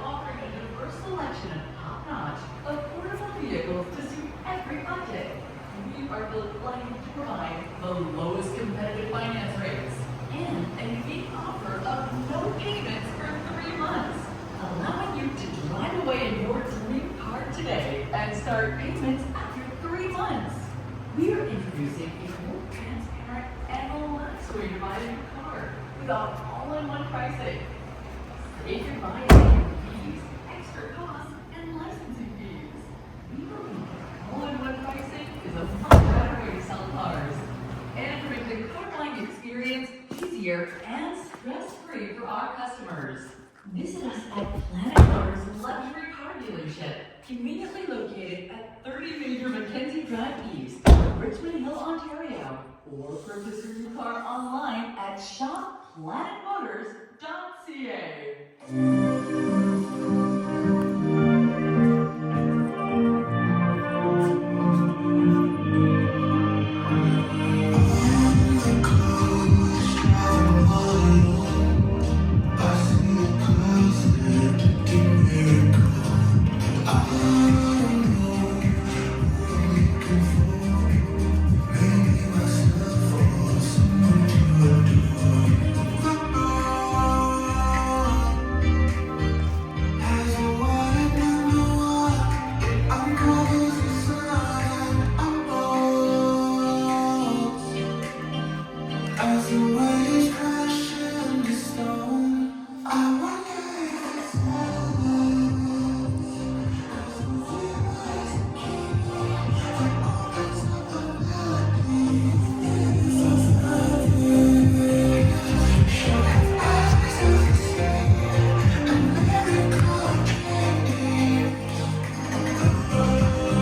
offering a diverse selection of top-notch, affordable vehicles to suit every budget. We are delighted to provide the lowest competitive finance rates and a unique offer of no payments for 3 months, allowing you to drive away in your dream car today and start payments after 3 months. We are introducing a more transparent and relaxed way to buy a new car without all-in-one pricing. Save your buying fees, extra costs, and licensing fees. We believe all-in-one pricing is a much better way to sell cars and to make the car buying experience easier and stress-free for our customers. Visit us at Planet Motors Luxury Car Dealership, conveniently located at 30 Major Mackenzie Drive East, Richmond Hill, Ontario, or purchase your new car online at shopplanetmotors.ca.